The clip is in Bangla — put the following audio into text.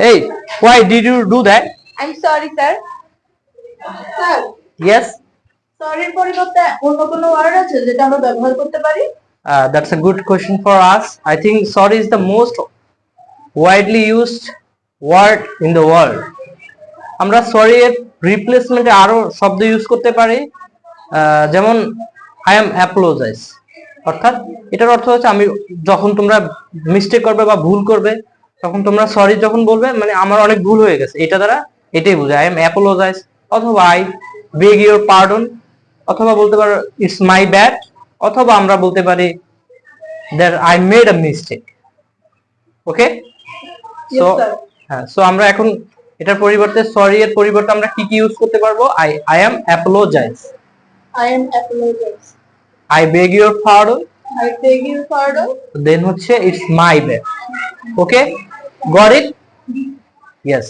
Hey, why did you do that? I'm sorry, sir. Sir, Yes, সরির পরিবর্তে অন্য কোনো ওয়ার্ড আছে যেটা আমরা ব্যবহার করতে পারি? that's a good question for us. I think sorry is the most widely used word in the world. আমরা সরি এর রিপ্লেসমেন্টে আরো শব্দ ইউজ করতে পারি, যেমন আই এম অ্যাপোলোজাইজ। অর্থাৎ এটার অর্থ হচ্ছে আমি, যখন তোমরা মিস্টেক করবে বা ভুল করবে তখন তোমরা সরি যখন বলবে, মানে আমার অনেক ভুল হয়ে গেছে, এটা দ্বারা এটাই বোঝায় আই এম অ্যাপোলোজাইজ, অথবা আই বেগ ইউর পার্ডন, অথবা বলতে পারো ইটস মাই ব্যাড, অথবা আমরা বলতে পারি that I made a mistake. Okay, so Yes, sir. হ্যাঁ, সো আমরা এখন এটার পরিবর্তে, সরি এর পরিবর্তে আমরা কি কি ইউজ করতে পারবো? I am apologize, I am apologize. I beg your pardon, I beg your pardon. Then হচ্ছে it's my bad. Okay, got it? Yes.